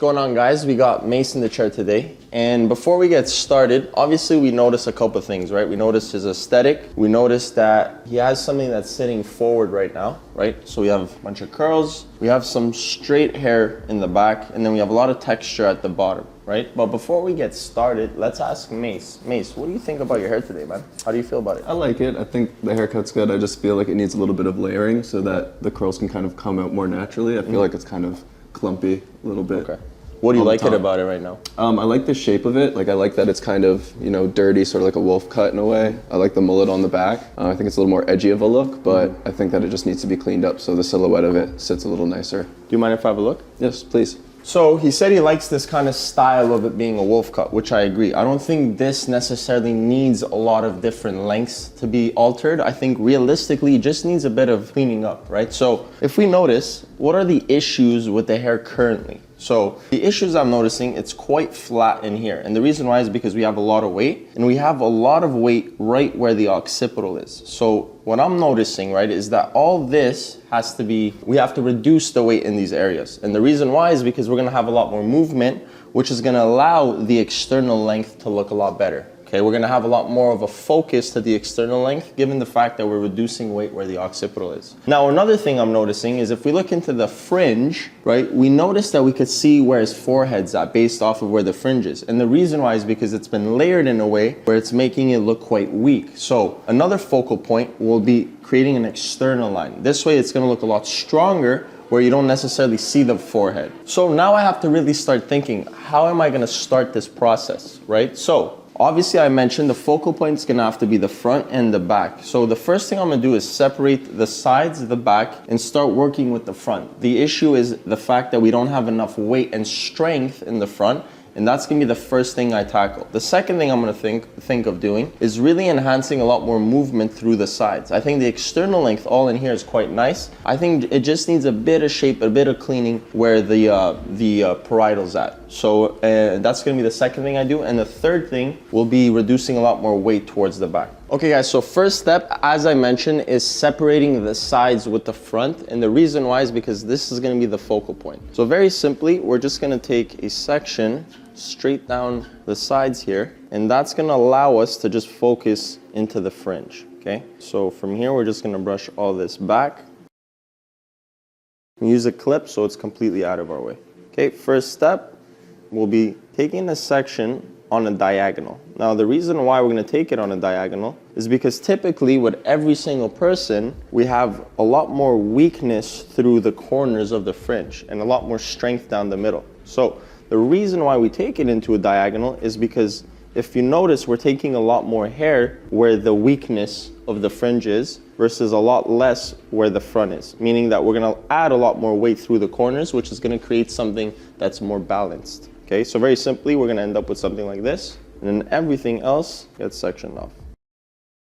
going on, guys? We got Mace in the chair today, and before we get started, obviously we notice a couple things, right? We noticed his aesthetic. We noticed that he has something that's sitting forward right now, right? So we have a bunch of curls, we have some straight hair in the back, and then we have a lot of texture at the bottom, right? But before we get started, let's ask Mace. Mace, what do you think about your hair today, man? How do you feel about it? I like it. I think the haircut's good. I just feel like it needs a little bit of layering so that the curls can kind of come out more naturally. I feel like it's kind of clumpy a little bit. Okay. What do you like about it right now? I like the shape of it. Like, I like that it's kind of, you know, dirty, sort of like a wolf cut in a way. I like the mullet on the back. I think it's a little more edgy of a look, but I think that it just needs to be cleaned up so the silhouette of it sits a little nicer. Do you mind if I have a look? Yes, please. So he said he likes this kind of style of it being a wolf cut, which I agree. I don't think this necessarily needs a lot of different lengths to be altered. I think realistically it just needs a bit of cleaning up, right? So if we notice, what are the issues with the hair currently? So the issues I'm noticing, it's quite flat in here. And the reason why is because we have a lot of weight, and we have a lot of weight right where the occipital is. So what I'm noticing, right, is that all this has to be, we have to reduce the weight in these areas. And the reason why is because we're gonna have a lot more movement, which is gonna allow the external length to look a lot better. Okay, we're gonna have a lot more of a focus to the external length, given the fact that we're reducing weight where the occipital is. Now, another thing I'm noticing is if we look into the fringe, right, we notice that we could see where his forehead's at based off of where the fringe is. And the reason why is because it's been layered in a way where it's making it look quite weak. So another focal point will be creating an external line. This way it's gonna look a lot stronger where you don't necessarily see the forehead. So now I have to really start thinking, how am I gonna start this process, right? So obviously, I mentioned the focal point is gonna have to be the front and the back. So the first thing I'm gonna do is separate the sides, the back, and start working with the front. The issue is the fact that we don't have enough weight and strength in the front, and that's gonna be the first thing I tackle. The second thing I'm gonna think of doing is really enhancing a lot more movement through the sides. I think the external length all in here is quite nice. I think it just needs a bit of shape, a bit of cleaning where the parietals at. So that's gonna be the second thing I do. And the third thing will be reducing a lot more weight towards the back. Okay guys, so first step, as I mentioned, is separating the sides with the front. And the reason why is because this is gonna be the focal point. So very simply, we're just gonna take a section straight down the sides here, and that's gonna allow us to just focus into the fringe, okay? So from here, we're just gonna brush all this back. Use a clip so it's completely out of our way. Okay, first step, we'll be taking a section on a diagonal. Now, the reason why we're gonna take it on a diagonal is because typically with every single person, we have a lot more weakness through the corners of the fringe and a lot more strength down the middle. So the reason why we take it into a diagonal is because if you notice, we're taking a lot more hair where the weakness of the fringe is versus a lot less where the front is, meaning that we're gonna add a lot more weight through the corners, which is gonna create something that's more balanced. Okay, so very simply, we're gonna end up with something like this, and then everything else gets sectioned off.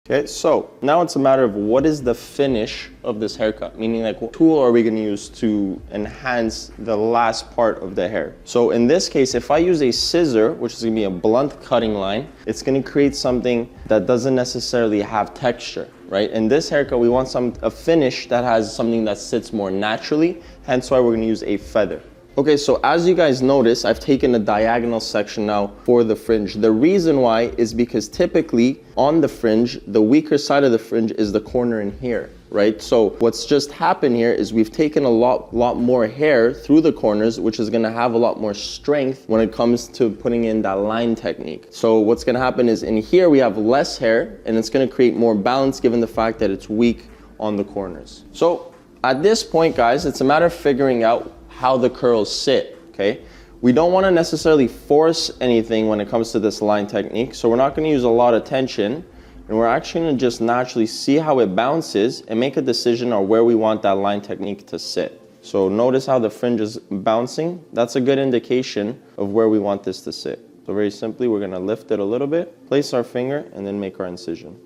Okay, so now it's a matter of what is the finish of this haircut, meaning like what tool are we gonna use to enhance the last part of the hair. So in this case, if I use a scissor, which is gonna be a blunt cutting line, it's gonna create something that doesn't necessarily have texture, right? In this haircut, we want a finish that has something that sits more naturally, hence why we're gonna use a feather. Okay, so as you guys notice, I've taken a diagonal section now for the fringe. The reason why is because typically on the fringe, the weaker side of the fringe is the corner in here, right? So what's just happened here is we've taken a lot more hair through the corners, which is gonna have a lot more strength when it comes to putting in that line technique. So what's gonna happen is in here we have less hair, and it's gonna create more balance given the fact that it's weak on the corners. So at this point, guys, it's a matter of figuring out how the curls sit, okay? We don't want to necessarily force anything when it comes to this line technique, so we're not going to use a lot of tension, and we're actually going to just naturally see how it bounces and make a decision on where we want that line technique to sit. So notice how the fringe is bouncing. That's a good indication of where we want this to sit. So very simply, we're going to lift it a little bit, place our finger, and then make our incision.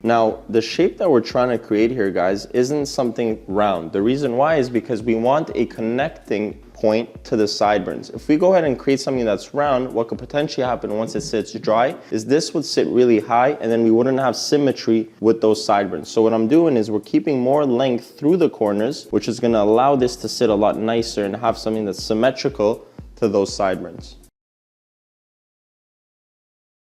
Now, the shape that we're trying to create here, guys, isn't something round. The reason why is because we want a connecting point to the sideburns. If we go ahead and create something that's round, what could potentially happen once it sits dry is this would sit really high and then we wouldn't have symmetry with those sideburns. So what I'm doing is we're keeping more length through the corners, which is gonna allow this to sit a lot nicer and have something that's symmetrical to those sideburns.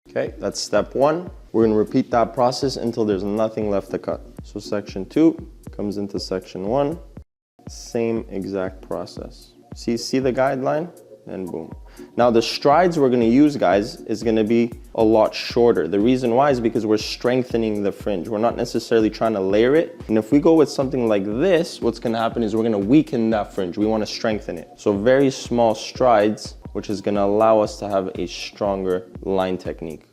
Okay, that's step one. We're gonna repeat that process until there's nothing left to cut. So section 2 comes into section 1, same exact process. See the guideline? And boom. Now the strides we're gonna use, guys, is gonna be a lot shorter. The reason why is because we're strengthening the fringe. We're not necessarily trying to layer it. And if we go with something like this, what's gonna happen is we're gonna weaken that fringe. We wanna strengthen it. So very small strides, which is gonna allow us to have a stronger line technique.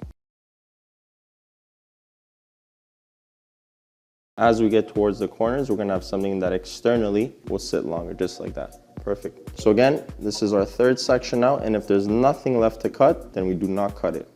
As we get towards the corners, we're gonna have something that externally will sit longer, just like that. Perfect. So again, this is our third section now, and if there's nothing left to cut, then we do not cut it.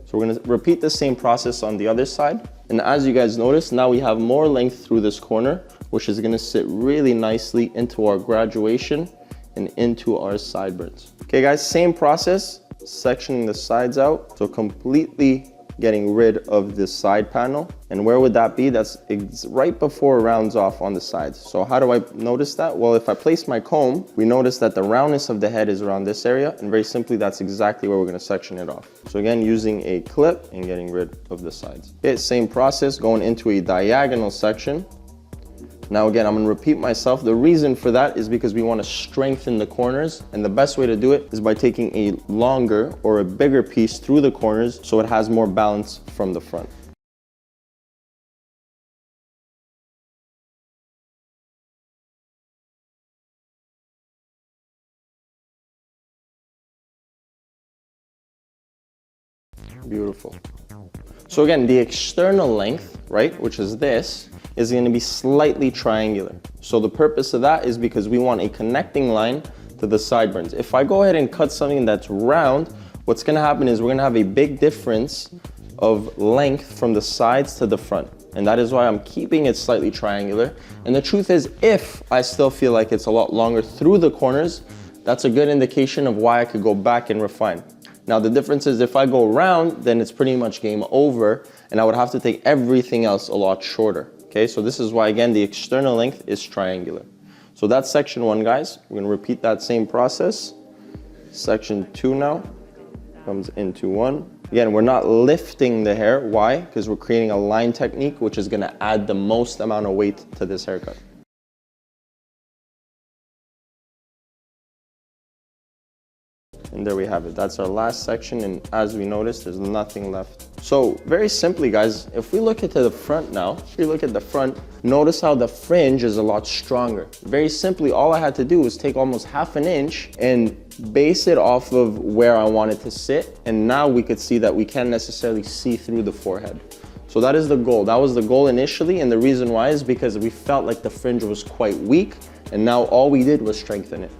So we're gonna repeat the same process on the other side. And as you guys notice, now we have more length through this corner, which is gonna sit really nicely into our graduation and into our sideburns. Okay guys, same process, sectioning the sides out. So completely getting rid of this side panel. And where would that be? That's right before it rounds off on the sides. So how do I notice that? Well, if I place my comb, we notice that the roundness of the head is around this area, and very simply, that's exactly where we're gonna section it off. So again, using a clip and getting rid of the sides. Okay, same process, going into a diagonal section. Now again, I'm gonna repeat myself. The reason for that is because we wanna strengthen the corners, and the best way to do it is by taking a longer or a bigger piece through the corners so it has more balance from the front. Beautiful. So again, the external length, right, which is this, is going to be slightly triangular. So the purpose of that is because we want a connecting line to the sideburns. If I go ahead and cut something that's round, what's going to happen is we're going to have a big difference of length from the sides to the front. And that is why I'm keeping it slightly triangular. And the truth is, if I still feel like it's a lot longer through the corners, that's a good indication of why I could go back and refine. Now the difference is if I go round, then it's pretty much game over, and I would have to take everything else a lot shorter. Okay, so this is why, again, the external length is triangular. So that's section 1, guys. We're gonna repeat that same process. Section 2 now comes into 1. Again, we're not lifting the hair. Why? Because we're creating a line technique, which is gonna add the most amount of weight to this haircut. And there we have it. That's our last section, and as we notice, there's nothing left. So very simply, guys, if we look at the front now, if we look at the front, notice how the fringe is a lot stronger. Very simply, all I had to do was take almost ½ an inch and base it off of where I want it to sit, and now we could see that we can't necessarily see through the forehead. So that is the goal. That was the goal initially, and the reason why is because we felt like the fringe was quite weak, and now all we did was strengthen it.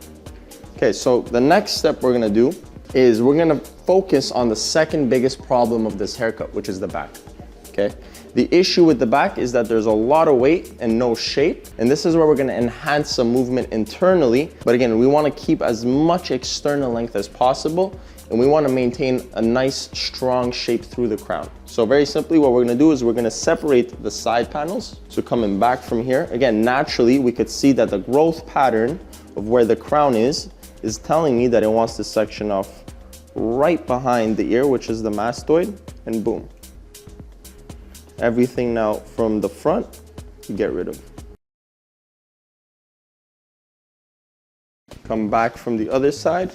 Okay, so the next step we're gonna do is we're gonna focus on the second biggest problem of this haircut, which is the back, okay? The issue with the back is that there's a lot of weight and no shape, and this is where we're gonna enhance some movement internally, but again, we wanna keep as much external length as possible, and we wanna maintain a nice, strong shape through the crown. So very simply, what we're gonna do is we're gonna separate the side panels. So coming back from here, again, naturally, we could see that the growth pattern of where the crown is telling me that it wants to section off right behind the ear, which is the mastoid, and boom. Everything now from the front, you get rid of. Come back from the other side.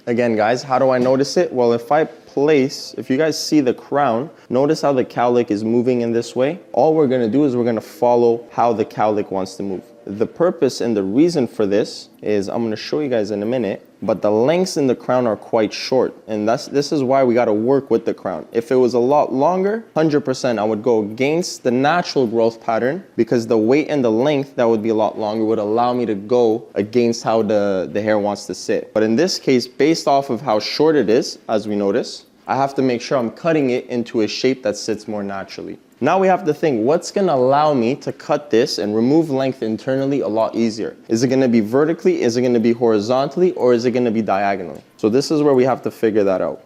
Again, guys, how do I notice it? Well, if you guys see the crown, notice how the cowlick is moving in this way. All we're gonna do is we're gonna follow how the cowlick wants to move. The purpose and the reason for this is I'm gonna show you guys in a minute, but the lengths in the crown are quite short, and this is why we gotta work with the crown. If it was a lot longer, 100% I would go against the natural growth pattern, because the weight and the length that would be a lot longer would allow me to go against how the hair wants to sit. But in this case, based off of how short it is, as we notice, I have to make sure I'm cutting it into a shape that sits more naturally. Now we have to think, what's gonna allow me to cut this and remove length internally a lot easier? Is it gonna be vertically, is it gonna be horizontally, or is it gonna be diagonally? So this is where we have to figure that out.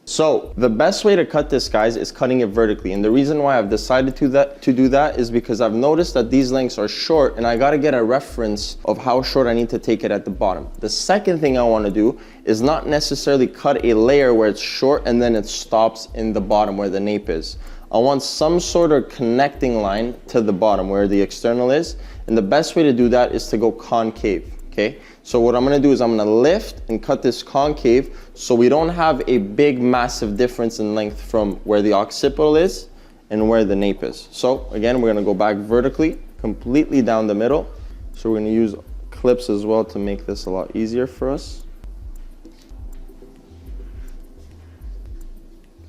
So the best way to cut this, guys, is cutting it vertically. And the reason why I've decided to do that is because I've noticed that these lengths are short and I gotta get a reference of how short I need to take it at the bottom. The second thing I wanna do is not necessarily cut a layer where it's short and then it stops in the bottom where the nape is. I want some sort of connecting line to the bottom where the external is. And the best way to do that is to go concave. Okay, so what I'm gonna do is I'm gonna lift and cut this concave so we don't have a big massive difference in length from where the occipital is and where the nape is. So again, we're gonna go back vertically, completely down the middle. So we're gonna use clips as well to make this a lot easier for us.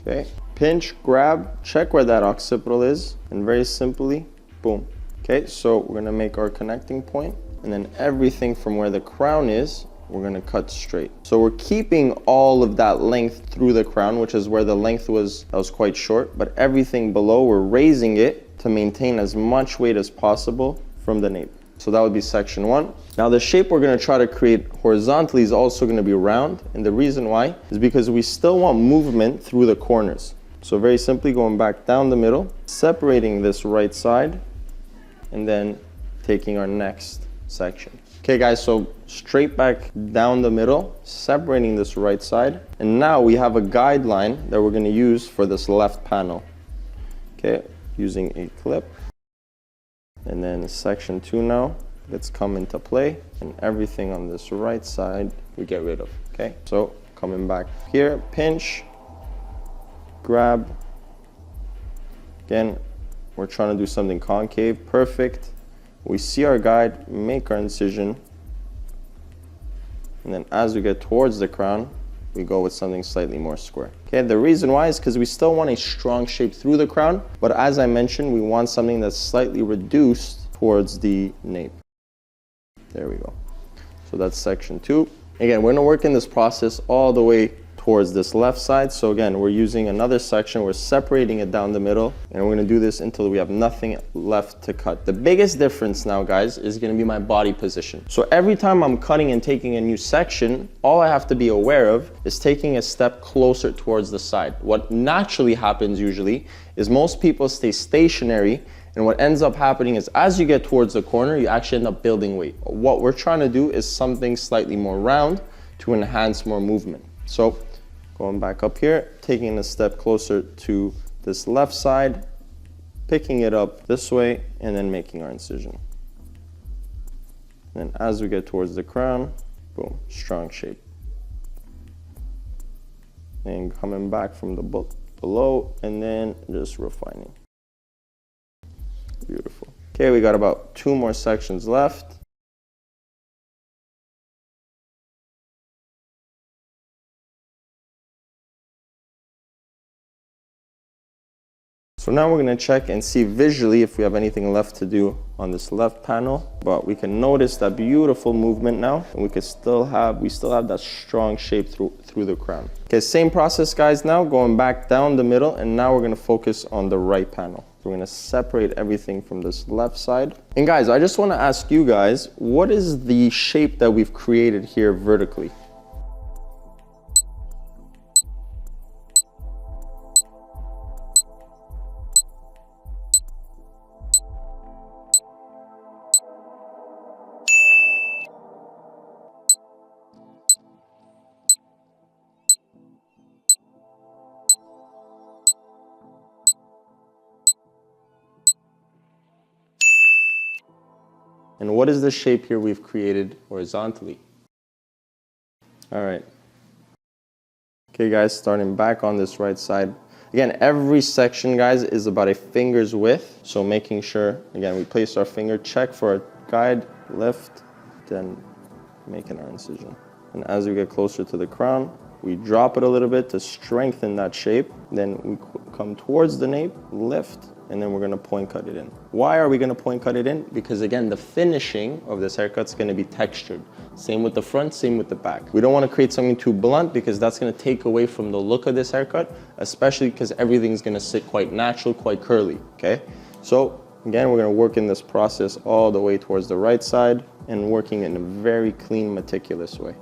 Okay, pinch, grab, check where that occipital is, and very simply, boom. Okay, so we're gonna make our connecting point. And then everything from where the crown is, we're gonna cut straight. So we're keeping all of that length through the crown, which is where the length was, that was quite short, but everything below, we're raising it to maintain as much weight as possible from the nape. So that would be section 1. Now the shape we're gonna try to create horizontally is also gonna be round, and the reason why is because we still want movement through the corners. So very simply going back down the middle, separating this right side, and then taking our next section. Okay guys, so straight back down the middle, separating this right side, and now we have a guideline that we're going to use for this left panel. Okay, using a clip, and then section 2 now, let's come into play, and everything on this right side we get rid of. Okay, so coming back here, pinch, grab, again we're trying to do something concave, perfect. We see our guide, make our incision, and then as we get towards the crown, we go with something slightly more square. Okay, the reason why is because we still want a strong shape through the crown, but as I mentioned, we want something that's slightly reduced towards the nape. There we go. So that's section 2. Again, we're gonna work in this process all the way towards this left side. So again, we're using another section, we're separating it down the middle, and we're gonna do this until we have nothing left to cut. The biggest difference now, guys, is gonna be my body position. So every time I'm cutting and taking a new section, all I have to be aware of is taking a step closer towards the side. What naturally happens usually is most people stay stationary, and what ends up happening is as you get towards the corner, you actually end up building weight. What we're trying to do is something slightly more round to enhance more movement. So going back up here, taking a step closer to this left side, picking it up this way, and then making our incision. And as we get towards the crown, boom, strong shape. And coming back from the below, and then just refining. Beautiful. Okay, we got about 2 more sections left. So now we're going to check and see visually if we have anything left to do on this left panel, but we can notice that beautiful movement now, and we still have that strong shape through the crown. Okay, same process, guys, now going back down the middle, and now we're going to focus on the right panel. We're going to separate everything from this left side. And guys, I just want to ask you guys, what is the shape that we've created here vertically? And what is the shape here we've created horizontally? All right. Okay, guys, starting back on this right side. Again, every section, guys, is about a finger's width. So making sure, again, we place our finger, check for our guide, lift, then making our incision. And as we get closer to the crown, we drop it a little bit to strengthen that shape. Then we come towards the nape, lift, and then we're gonna point cut it in. Why are we gonna point cut it in? Because again, the finishing of this haircut's gonna be textured. Same with the front, same with the back. We don't wanna create something too blunt because that's gonna take away from the look of this haircut, especially because everything's gonna sit quite natural, quite curly, okay? So again, we're gonna work in this process all the way towards the right side and working in a very clean, meticulous way.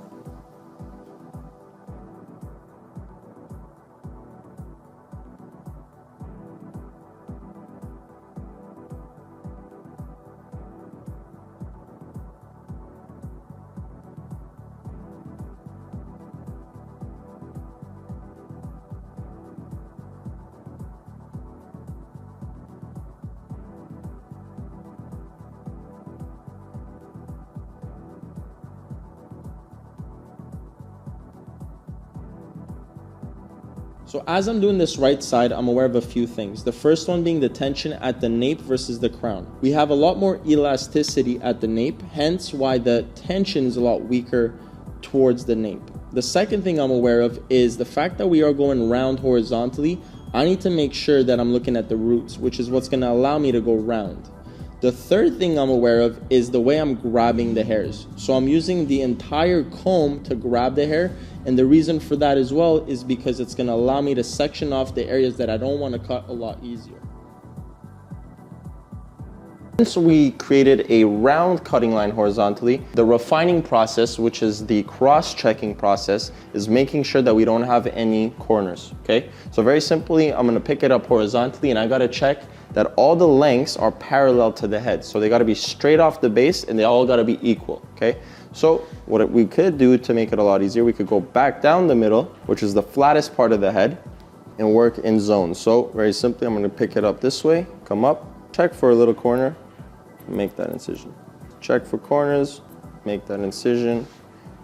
So as I'm doing this right side, I'm aware of a few things. The first one being the tension at the nape versus the crown. We have a lot more elasticity at the nape, hence why the tension is a lot weaker towards the nape. The second thing I'm aware of is the fact that we are going round horizontally. I need to make sure that I'm looking at the roots, which is what's gonna allow me to go round. The third thing I'm aware of is the way I'm grabbing the hairs. So I'm using the entire comb to grab the hair, and the reason for that as well is because it's gonna allow me to section off the areas that I don't wanna cut a lot easier. Since we created a round cutting line horizontally, the refining process, which is the cross-checking process, is making sure that we don't have any corners, okay? So very simply, I'm gonna pick it up horizontally and I gotta check that all the lengths are parallel to the head. So they gotta be straight off the base and they all gotta be equal, okay? So what we could do to make it a lot easier, we could go back down the middle, which is the flattest part of the head, and work in zones. So very simply, I'm gonna pick it up this way, come up, check for a little corner, make that incision. Check for corners, make that incision.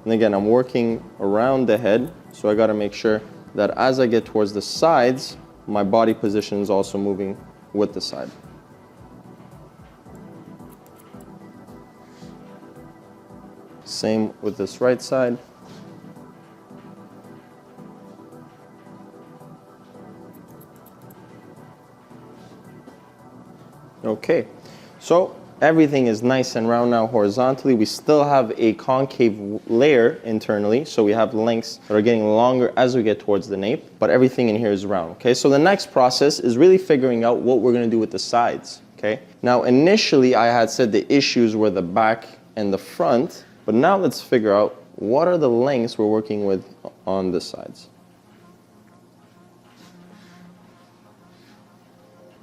And again, I'm working around the head, so I gotta make sure that as I get towards the sides, my body position is also moving with the side. Same with this right side. Okay, so everything is nice and round now horizontally. We still have a concave layer internally, so we have lengths that are getting longer as we get towards the nape, but everything in here is round, okay? So the next process is really figuring out what we're gonna do with the sides, okay? Now, initially, I had said the issues were the back and the front, but now let's figure out what are the lengths we're working with on the sides.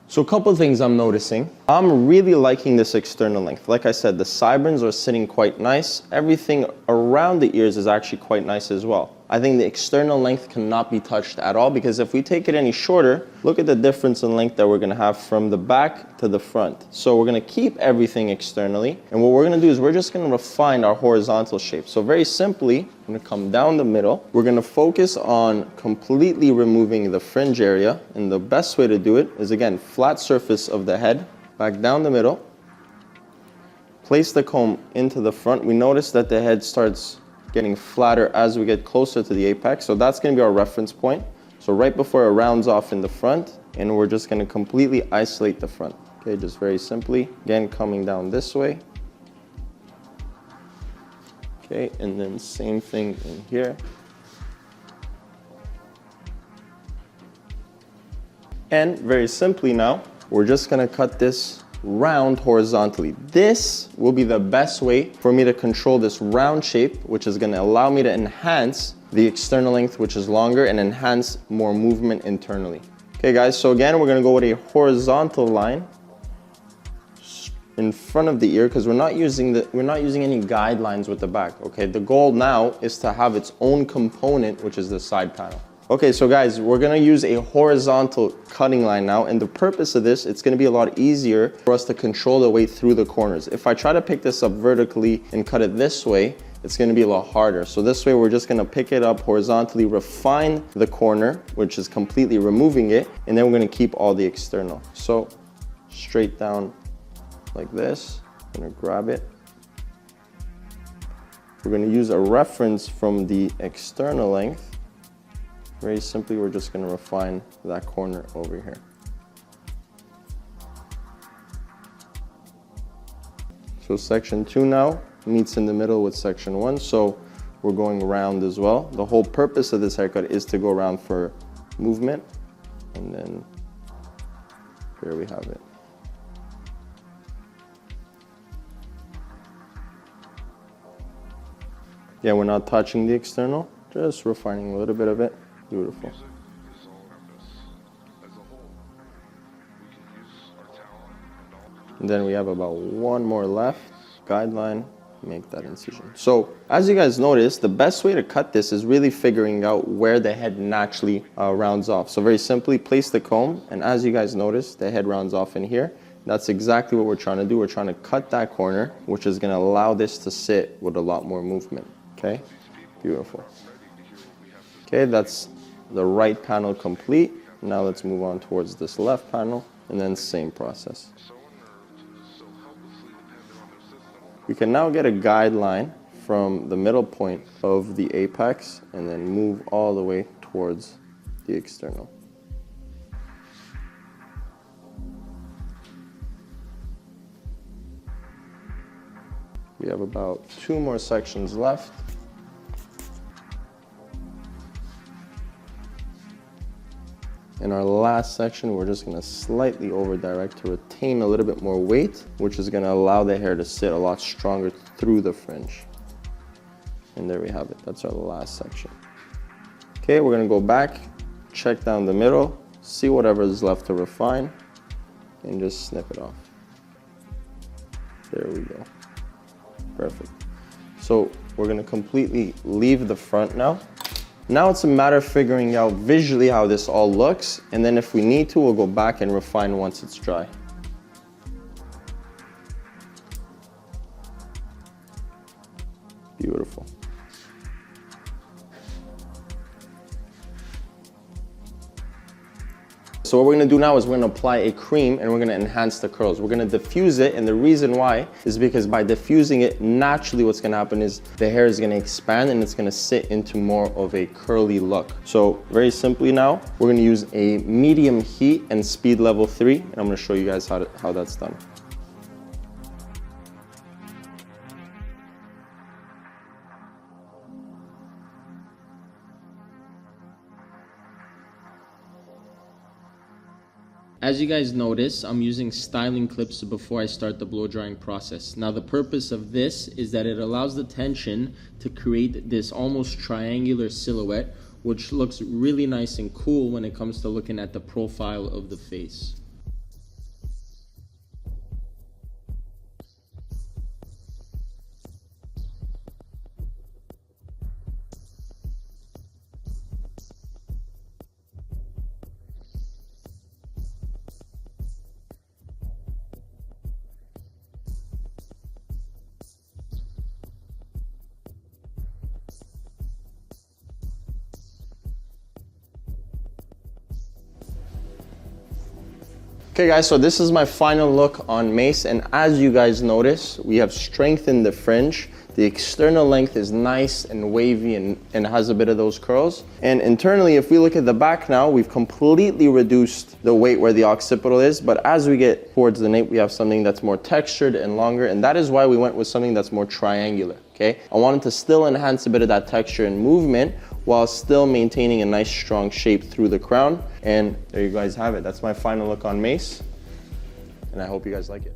So a couple of things I'm noticing. I'm really liking this external length. Like I said, the sideburns are sitting quite nice. Everything around the ears is actually quite nice as well. I think the external length cannot be touched at all because if we take it any shorter, look at the difference in length that we're gonna have from the back to the front. So we're gonna keep everything externally, and what we're gonna do is we're just gonna refine our horizontal shape. So very simply, I'm gonna come down the middle. We're gonna focus on completely removing the fringe area, and the best way to do it is, again, flat surface of the head, back down the middle, place the comb into the front. We notice that the head starts getting flatter as we get closer to the apex, so that's going to be our reference point. So right before it rounds off in the front, and we're just going to completely isolate the front. Okay, just very simply, again, coming down this way. Okay, and then same thing in here. And very simply now, we're just going to cut this round horizontally. This will be the best way for me to control this round shape, which is going to allow me to enhance the external length, which is longer, and enhance more movement internally. Okay guys, so again, we're going to go with a horizontal line in front of the ear because we're not using any guidelines with the back. Okay, the goal now is to have its own component, which is the side panel. Okay, so guys, we're gonna use a horizontal cutting line now, and the purpose of this, it's gonna be a lot easier for us to control the weight through the corners. If I try to pick this up vertically and cut it this way, it's gonna be a lot harder. So this way, we're just gonna pick it up horizontally, refine the corner, which is completely removing it, and then we're gonna keep all the external. So straight down like this, I'm gonna grab it. We're gonna use a reference from the external length. Very simply, we're just going to refine that corner over here. So section 2 now meets in the middle with section 1, so we're going round as well. The whole purpose of this haircut is to go around for movement, and then here we have it. Yeah, we're not touching the external, just refining a little bit of it. Beautiful. And then we have about one more left. Guideline, make that incision. So as you guys notice, the best way to cut this is really figuring out where the head naturally rounds off. So very simply, place the comb, and as you guys notice, the head rounds off in here. That's exactly what we're trying to do. We're trying to cut that corner, which is going to allow this to sit with a lot more movement. Okay, beautiful. Okay, that's the right panel complete. Now let's move on towards this left panel, and then same process. We can now get a guideline from the middle point of the apex and then move all the way towards the external. We have about 2 more sections left. In our last section, we're just gonna slightly over direct to retain a little bit more weight, which is gonna allow the hair to sit a lot stronger through the fringe. And there we have it, that's our last section. Okay, we're gonna go back, check down the middle, see whatever is left to refine, and just snip it off. There we go, perfect. So we're gonna completely leave the front now. Now it's a matter of figuring out visually how this all looks, and then if we need to, we'll go back and refine once it's dry. Beautiful. So what we're gonna do now is we're gonna apply a cream and we're gonna enhance the curls. We're gonna diffuse it, and the reason why is because by diffusing it, naturally what's gonna happen is the hair is gonna expand and it's gonna sit into more of a curly look. So very simply now, we're gonna use a medium heat and speed level 3, and I'm gonna show you guys how that's done. As you guys notice, I'm using styling clips before I start the blow drying process. Now the purpose of this is that it allows the tension to create this almost triangular silhouette, which looks really nice and cool when it comes to looking at the profile of the face. Okay guys, so this is my final look on Mace, and as you guys notice, we have strengthened the fringe. The external length is nice and wavy and has a bit of those curls. And internally, if we look at the back now, we've completely reduced the weight where the occipital is, but as we get towards the nape, we have something that's more textured and longer, and that is why we went with something that's more triangular, okay? I wanted to still enhance a bit of that texture and movement while still maintaining a nice strong shape through the crown. And there you guys have it. That's my final look on Mace, and I hope you guys like it.